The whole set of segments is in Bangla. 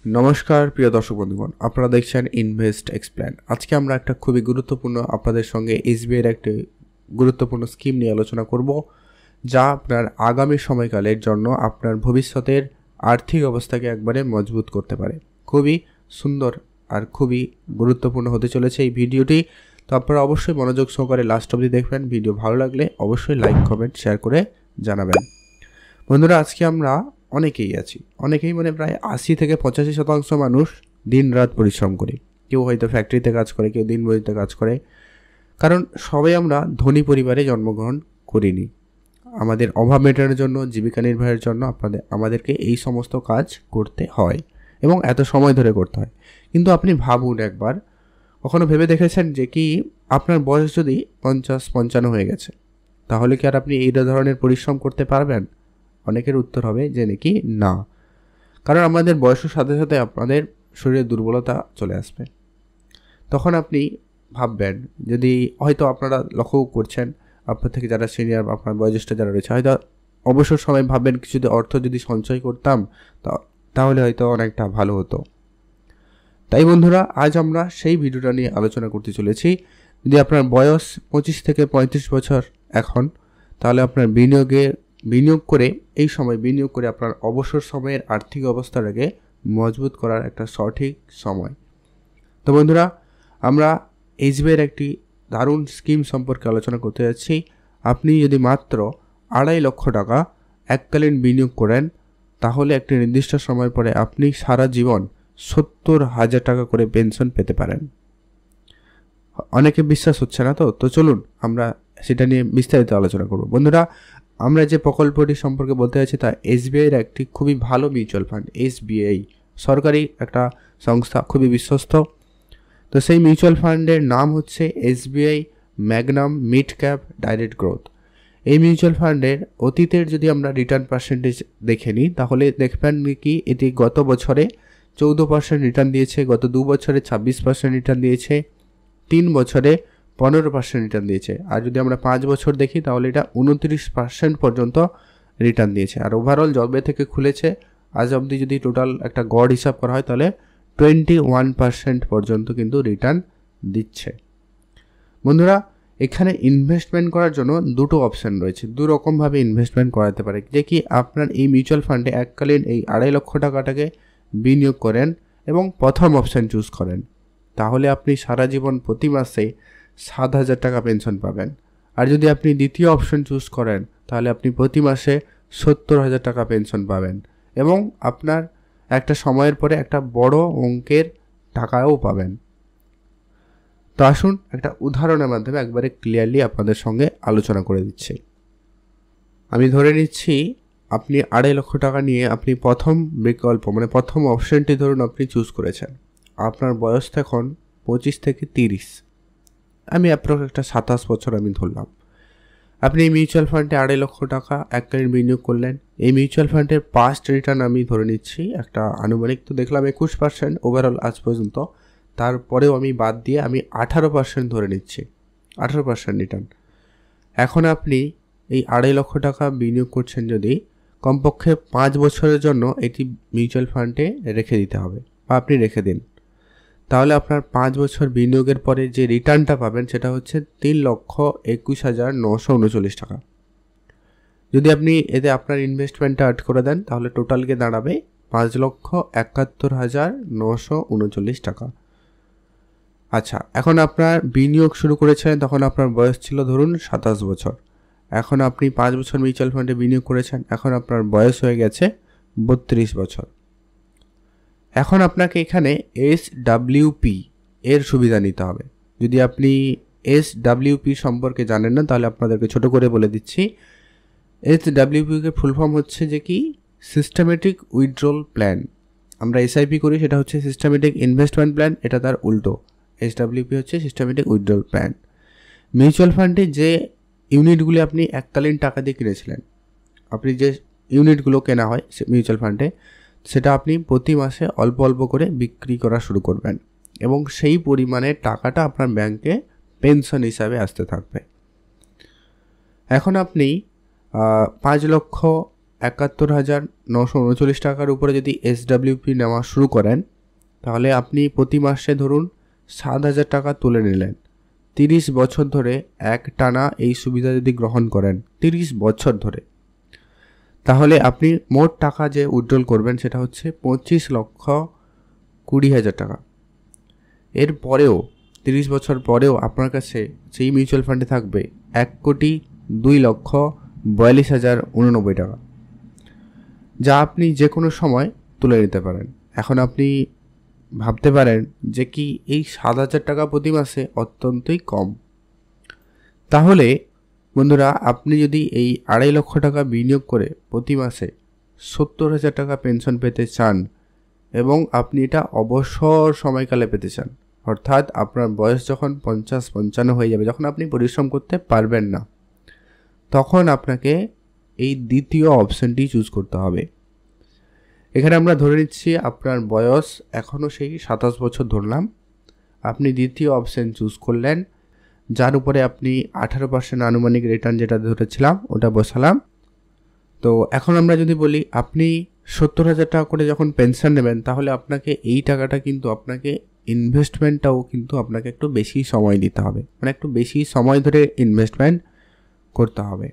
নমস্কার প্রিয় দর্শক বন্ধুগণ, আপনারা দেখছেন ইনভেস্ট এক্সপ্লেন। আজকে আমরা একটা খুবই গুরুত্বপূর্ণ আপনাদের সঙ্গে এসবিআই এর একটি গুরুত্বপূর্ণ স্কিম নিয়ে আলোচনা করব, যা আপনার আগামী সময়কালের জন্য আপনার ভবিষ্যতের আর্থিক অবস্থাকে একবারে মজবুত করতে পারে। খুবই সুন্দর আর খুবই গুরুত্বপূর্ণ হতে চলেছে এই ভিডিওটি। তো আপনারা অবশ্যই মনোযোগ সহকারে লাস্ট অবধি দেখবেন। ভিডিও ভালো লাগলে অবশ্যই লাইক, কমেন্ট, শেয়ার করে জানাবেন। বন্ধুরা, আজকে আমরা অনেকেই মানে প্রায় 80-85% মানুষ দিন রাত পরিশ্রম করি। কেউ হয়তো ফ্যাক্টরিতে কাজ করে, কেউ দিনমজুরিতে কাজ করে। কারণ সবাই আমরা ধনী পরিবারে জন্মগ্রহণ করিনি। আমাদের অভাব মেটানোর জন্য, জীবিকা নির্বাহের জন্য আমাদেরকে এই সমস্ত কাজ করতে হয় এবং এত সময় ধরে করতে হয়। কিন্তু আপনি ভাবুন একবার, কখনো ভেবে দেখেছেন যে কি আপনার বয়স যদি 50-55 হয়ে গেছে, তাহলে কি আর আপনি এই ধরনের পরিশ্রম করতে পারবেন? অনেকের উত্তর হবে যে নাকি না। কারণ আমাদের বয়সের সাথে সাথে আপনাদের শরীরে দুর্বলতা চলে আসবে। তখন আপনি ভাববেন, যদি হয়তো আপনারা লক্ষ্য করছেন, আপনার থেকে যারা সিনিয়র বা আপনার বয়োজ্যেষ্ঠ যারা রয়েছে, হয়তো অবসর সময় ভাববেন কিছু অর্থ যদি সঞ্চয় করতাম তাহলে হয়তো অনেকটা ভালো হতো। তাই বন্ধুরা, আজ আমরা সেই ভিডিওটা নিয়ে আলোচনা করতে চলেছি। যদি আপনার বয়স 25-35 বছর এখন, তাহলে আপনার বিনিয়োগ করে আপনার অবসর সময়ের আর্থিক অবস্থাটাকে মজবুত করার একটা সঠিক সময়। তো বন্ধুরা, আমরা এসবিআইয়ের একটি দারুণ স্কিম সম্পর্কে আলোচনা করতে যাচ্ছি। আপনি যদি মাত্র 2.5 লক্ষ টাকা এককালীন বিনিয়োগ করেন, তাহলে একটি নির্দিষ্ট সময় পরে আপনি সারা জীবন 70,000 টাকা করে পেনশন পেতে পারেন। অনেকে বিশ্বাস হচ্ছে না তো চলুন আমরা সেটা নিয়ে বিস্তারিত আলোচনা করব। বন্ধুরা, আমরা যে প্রকল্পটি সম্পর্কে বলতে যাচ্ছি তা এসবিআইয়ের একটি খুবই ভালো মিউচুয়াল ফান্ড। এসবিআই সরকারি একটা সংস্থা, খুবই বিশ্বস্ত। তো সেই মিউচুয়াল ফান্ডের নাম হচ্ছে SBI Magnum mid cap direct growth. এই মিউচুয়াল ফান্ডের অতীতের যদি আমরা রিটার্ন পার্সেন্টেজ দেখে নিই, তাহলে দেখবেন কি এটি গত বছরে 14% রিটার্ন দিয়েছে, গত 2 বছরে 26% রিটার্ন দিয়েছে, 3 বছরে 15% রিটার্ন দিয়েছে। আর যদি আমরা 5 বছর দেখি, তাহলে এটা 29% পর্যন্ত রিটার্ন দিয়েছে। আর ওভারঅল জবে থেকে খুলেছে আজ অবধি যদি টোটাল একটা গড় হিসাব করা হয়, তাহলে 21% পর্যন্ত কিন্তু রিটার্ন দিচ্ছে। বন্ধুরা, এখানে ইনভেস্টমেন্ট করার জন্য দুটো অপশান রয়েছে। দুরকমভাবে ইনভেস্টমেন্ট করাতে পারে, যে কি আপনার এই মিউচুয়াল ফান্ডে এককালীন এই 2.5 লক্ষ টাকাটাকে বিনিয়োগ করেন এবং প্রথম অপশান চুজ করেন, তাহলে আপনি সারা জীবন প্রতি মাসে 7,000 টাকা পেনশন পাবেন। আর যদি আপনি দ্বিতীয় অপশন চুজ করেন, তাহলে আপনি প্রতি মাসে 70,000 টাকা পেনশন পাবেন এবং আপনার একটা সময়ের পরে একটা বড় অঙ্কের টাকাও পাবেন। তো আসুন একটা উদাহরণের মাধ্যমে একবারে ক্লিয়ারলি আপনাদের সঙ্গে আলোচনা করে দিচ্ছি। আমি ধরে নিচ্ছি আপনি 2.5 লক্ষ টাকা নিয়ে আপনি প্রথম বিকল্প প্রথম অপশনটি ধরুন আপনি চুজ করেছেন। আপনার বয়স এখন 25-30, আমি অ্যাপ্রক্স একটা 27 বছর আমি ধরলাম। আপনি এই মিউচুয়াল ফান্ডে 2.5 লক্ষ টাকা এককালীন বিনিয়োগ করলেন। এই মিউচুয়াল ফান্ডের পাস্ট রিটার্ন আমি ধরে নিচ্ছি একটা আনুমানিক, তো দেখলাম 21% ওভারঅল আজ পর্যন্ত। তারপরেও আমি বাদ দিয়ে আমি 18% ধরে নিচ্ছি, 18% রিটার্ন। এখন আপনি এই 2.5 লক্ষ টাকা বিনিয়োগ করছেন, যদি কমপক্ষে 5 বছরের জন্য এটি মিউচুয়াল ফান্ডে রেখে দিতে হবে বা আপনি রেখে দিন, তাহলে আপনার 5 বছর বিনিয়োগের পরে যে রিটার্নটা পাবেন সেটা হচ্ছে 3,21,939 টাকা। যদি আপনি এতে আপনার ইনভেস্টমেন্টটা অ্যাড করে দেন, তাহলে টোটাল গিয়ে দাঁড়াবে 5,71,939 টাকা। আচ্ছা, এখন আপনার বিনিয়োগ শুরু করেছেন, তখন আপনার বয়স ছিল ধরুন 27 বছর। এখন আপনি 5 বছর মিউচুয়াল ফান্ডে বিনিয়োগ করেছেন, এখন আপনার বয়স হয়ে গেছে 32 বছর। এখন আপনাকে এখানে SWP এর সুবিধা নিতে হবে। যদি আপনি SWP সম্পর্কে জানেন না, তাহলে আপনাদেরকে ছোট করে বলে দিচ্ছি। SWP কে ফুল ফর্ম হচ্ছে যে কি সিস্টেমেটিক উইথড্রল প্ল্যান। আমরা SIP করি, সেটা হচ্ছে সিস্টেমেটিক ইনভেস্টমেন্ট প্ল্যান, এটা তার উল্টো। SWP হচ্ছে সিস্টেমেটিক উইথড্রল প্ল্যান। মিউচুয়াল ফান্ডে যে ইউনিটগুলি আপনি এককালীন টাকা দিয়ে কিনেছিলেন, আপনি যে ইউনিটগুলো কেনা হয় মিউচুয়াল ফান্ডে, সেটা আপনি প্রতি মাসে অল্প অল্প করে বিক্রি করা শুরু করবেন এবং সেই পরিমাণে টাকাটা আপনার ব্যাংকে পেনশন হিসাবে আসতে থাকবে। এখন আপনি 5 লক্ষ ৭১,৯৩৯ টাকার উপরে যদি SWP নেওয়া শুরু করেন, তাহলে আপনি প্রতি মাসে ধরুন ৭,০০০ টাকা তুলে নিলেন। 30 বছর ধরে এক টানা এই সুবিধা যদি গ্রহণ করেন 30 বছর ধরে, তাহলে আপনি মোট টাকা যে উইথড্রল করবেন সেটা হচ্ছে 25,20,000 টাকা। এর পরেও 30 বছর পরেও আপনার কাছে সেই মিউচুয়াল ফান্ডে থাকবে 1,02,42,089 টাকা, যা আপনি যে কোনো সময় তুলে নিতে পারেন। এখন আপনি ভাবতে পারেন যে কি এই 7,000 টাকা প্রতি মাসে অত্যন্তই কম। তাহলে বন্ধুরা, আপনি যদি এই 2.5 লক্ষ টাকা বিনিয়োগ করে প্রতি মাসে 70,000 টাকা পেনশন পেতে চান এবং আপনি এটা অবসর সময়কালে পেতে চান, অর্থাৎ আপনার বয়স যখন 50-55 হয়ে যাবে, যখন আপনি পরিশ্রম করতে পারবেন না, তখন আপনাকে এই দ্বিতীয় অপশানটি চুজ করতে হবে। এখানে আমরা ধরে নিচ্ছি আপনার বয়স এখনও সেই 27 বছর ধরলাম, আপনি দ্বিতীয় অপশান চুজ করলেন, যার উপরে আপনি 18% আনুমানিক রিটার্ন যেটা ধরেছিলাম ওটা বসালাম। তো এখন আমরা যদি বলি আপনি 70,000 টাকা করে যখন পেনশন নেবেন, তাহলে আপনাকে এই টাকাটা কিন্তু আপনাকে ইনভেস্টমেন্টটাও কিন্তু আপনাকে একটু বেশি সময় দিতে হবে, মানে একটু বেশি সময় ধরে ইনভেস্টমেন্ট করতে হবে।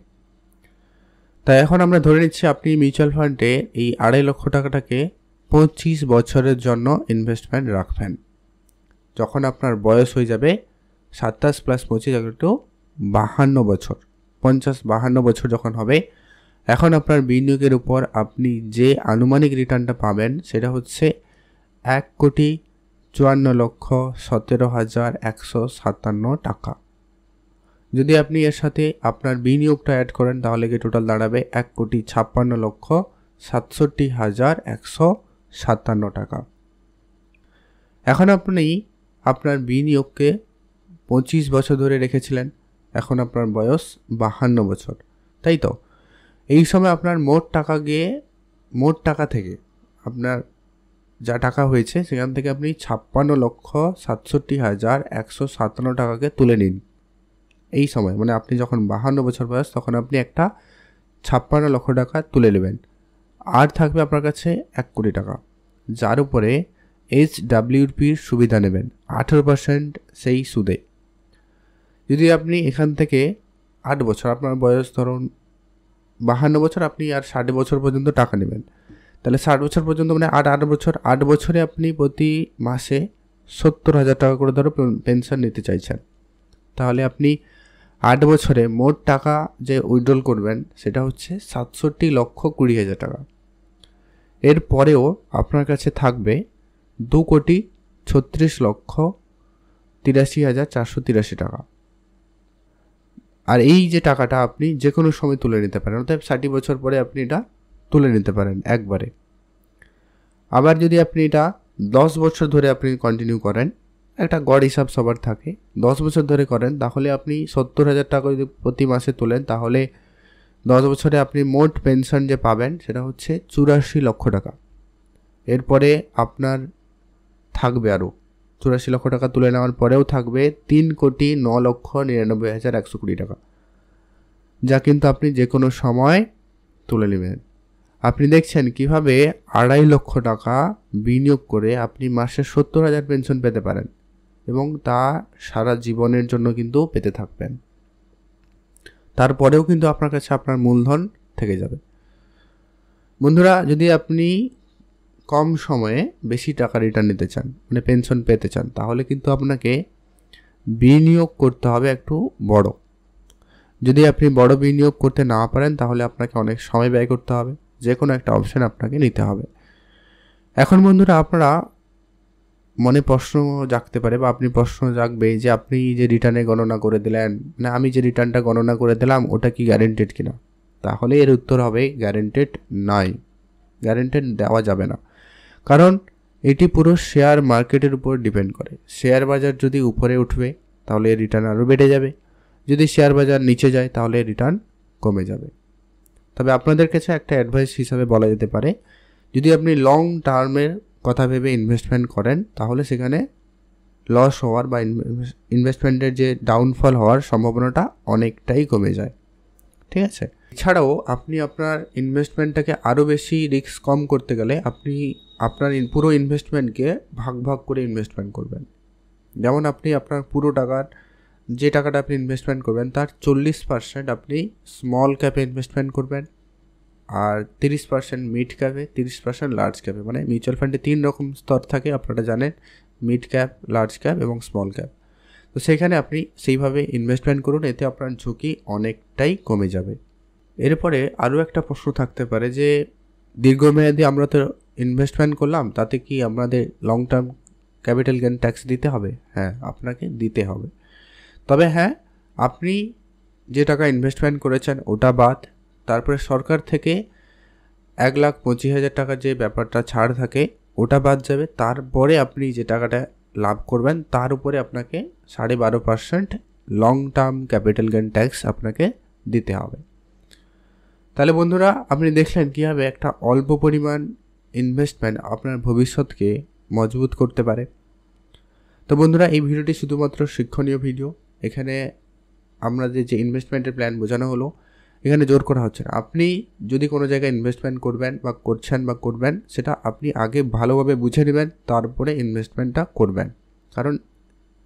তাই এখন আমরা ধরে নিচ্ছি আপনি মিউচুয়াল ফান্ডে এই 2.5 লক্ষ টাকাটাকে 25 বছরের জন্য ইনভেস্টমেন্ট রাখবেন। যখন আপনার বয়স হয়ে যাবে 27 + 25 52 বছর, 50-52 বছর যখন হবে, এখন আপনার বিনিয়োগের উপর আপনি যে আনুমানিক রিটার্নটা পাবেন সেটা হচ্ছে 1,54,17,157 টাকা। যদি আপনি এর সাথে আপনার বিনিয়োগটা অ্যাড করেন তাহলে কি টোটাল দাঁড়াবে 1,56,67,157 টাকা। এখন আপনি আপনার বিনিয়োগকে 25 বছর ধরে রেখেছিলেন, এখন আপনার বয়স 52 বছর, তাই তো? এই সময় আপনার মোট টাকা থেকে আপনার যা টাকা হয়েছে সেখান থেকে আপনি 56,67,157 টাকাকে তুলে নিন। এই সময় মানে আপনি যখন 52 বছর বয়স তখন আপনি একটা 56 লক্ষ টাকা তুলে নেবেন, আর থাকবে আপনার কাছে 1 কোটি টাকা, যার উপরে SWPর সুবিধা নেবেন 18% সেই সুদে। যদি আপনি এখান থেকে 8 বছর, আপনার বয়স ধরুন 52 বছর, আপনি আর 60 বছর পর্যন্ত টাকা নেবেন, তাহলে 60 বছর পর্যন্ত মানে 8 বছরে আপনি প্রতি মাসে 70,000 টাকা করে ধরো পেনশন নিতে চাইছেন, তাহলে আপনি 8 বছরে মোট টাকা যে উইথড্রল করবেন সেটা হচ্ছে 67,20,000 টাকা। এর পরেও আপনার কাছে থাকবে 2,36,83,483 টাকা। আর এই যে টাকাটা আপনি যে কোনো সময় তুলে নিতে পারেন, অর্থাৎ 60 বছর পরে আপনি এটা তুলে নিতে পারেন একবারে। আবার যদি আপনি এটা 10 বছর ধরে আপনি কন্টিনিউ করেন, একটা গড় হিসাব সবার থাকে, 10 বছর ধরে করেন, তাহলে আপনি 70,000 টাকা যদি প্রতি মাসে তোলেন, তাহলে 10 বছরে আপনি মোট পেনশন যে পাবেন সেটা হচ্ছে 84 লক্ষ টাকা। এরপরে আপনার থাকবে আরও 84 লক্ষ টাকা তুলে নেওয়ার পরেও থাকবে 3,09,99,120 টাকা, যা কিন্তু আপনি যে কোনো সময় তুলে নেবেন। আপনি দেখছেন কিভাবে 2.5 লক্ষ টাকা বিনিয়োগ করে আপনি মাসে 70,000 পেনশন পেতে পারেন এবং তা সারা জীবনের জন্য কিন্তু পেতে থাকবেন। তারপরেও কিন্তু আপনার কাছে আপনার মূলধন থেকে যাবে। বন্ধুরা, যদি আপনি কম সময়ে বেশি টাকা রিটার্ন নিতে চান, মানে পেনশন পেতে চান, তাহলে কিন্তু আপনাকে বিনিয়োগ করতে হবে একটু বড়। যদি আপনি বড় বিনিয়োগ করতে না পারেন তাহলে আপনাকে অনেক সময় ব্যয় করতে হবে, যে কোনো একটা অপশন আপনাকে নিতে হবে। এখন বন্ধুরা, আপনারা মনে প্রশ্ন জাগতে পারে বা আপনি প্রশ্ন জাগবে যে আপনি যে রিটার্নে গণনা করে দিলেন, না আমি যে রিটার্নটা গণনা করে দিলাম ওটা কি গ্যারেন্টেড কিনা? তাহলে এর উত্তর হবে গ্যারেন্টেড নয়, গ্যারেন্টেড দেওয়া যাবে না। কারণ এটি পুরো শেয়ার মার্কেটের উপর ডিপেন্ড করে। শেয়ার বাজার যদি উপরে উঠবে তাহলে রিটার্ন আরও বেড়ে যাবে, যদি শেয়ার বাজার নিচে যায় তাহলে রিটার্ন কমে যাবে। তবে আপনাদের কাছে একটা অ্যাডভাইস হিসাবে বলা যেতে পারে, যদি আপনি লং টার্মের কথা ভেবে ইনভেস্টমেন্ট করেন তাহলে সেখানে লস হওয়ার বা ইনভেস্টমেন্টের যে ডাউনফল হওয়ার সম্ভাবনাটা অনেকটাই কমে যায়। ঠিক আছে? এছাড়াও আপনি আপনার ইনভেস্টমেন্টটাকে আরও বেশি রিস্ক কম করতে গেলে আপনি আপনার পুরো ইনভেস্টমেন্টকে ভাগ ভাগ করে ইনভেস্টমেন্ট করবেন। যেমন আপনি আপনার পুরো টাকার যে টাকাটা আপনি ইনভেস্টমেন্ট করবেন তার 40% আপনি স্মল ক্যাপে ইনভেস্টমেন্ট করবেন, আর 30% মিড ক্যাপে, 30% লার্জ ক্যাপে। মানে মিউচুয়াল ফান্ডে 3 রকম স্তর থাকে, আপনারা জানেন, মিড ক্যাপ, লার্জ ক্যাপ এবং স্মল ক্যাপ। তো সেখানে আপনি সেইভাবে ইনভেস্টমেন্ট করুন, এতে আপনার ঝুঁকি অনেকটাই কমে যাবে। এরপরে আরও একটা প্রশ্ন থাকতে পারে যে দীর্ঘমেয়াদী আমরা তো ইনভেস্টমেন্ট করলাম, তাতে কি আমাদের long term capital gain tax দিতে হবে? হ্যাঁ, আপনাকে দিতে হবে। তবে হ্যাঁ, আপনি যে টাকা ইনভেস্টমেন্ট করেছেন ওটা বাদ, তারপরে সরকার থেকে 1,25,000 টাকার যে ব্যাপারটা ছাড় থাকে ওটা বাদ যাবে। তারপরে আপনি যে টাকাটা লাভ করবেন তার উপরে আপনাকে 12.5% long term capital gain tax আপনাকে দিতে হবে। তাহলে বন্ধুরা, আপনি দেখলেন কীভাবে একটা অল্প পরিমাণ ইনভেস্টমেন্ট আপনার ভবিষ্যৎকে মজবুত করতে পারে। তো বন্ধুরা, এই ভিডিওটি শুধুমাত্র শিক্ষণীয় ভিডিও। এখানে আমাদের যে ইনভেস্টমেন্টের প্ল্যান বোঝানো হলো, এখানে জোর করা হচ্ছে না। আপনি যদি কোনো জায়গায় ইনভেস্টমেন্ট করবেন বা করছেন বা করবেন, সেটা আপনি আগে ভালোভাবে বুঝে নেবেন, তারপরে ইনভেস্টমেন্টটা করবেন। কারণ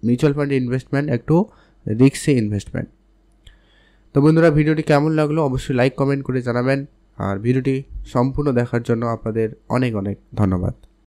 মিউচুয়াল ফান্ডে ইনভেস্টমেন্ট একটু রিস্কি ইনভেস্টমেন্ট। তো বন্ধুরা, ভিডিওটি কেমন লাগলো অবশ্যই লাইক কমেন্ট করে জানাবেন, আর ভিডিওটি সম্পূর্ণ দেখার জন্য আপনাদের অনেক অনেক ধন্যবাদ।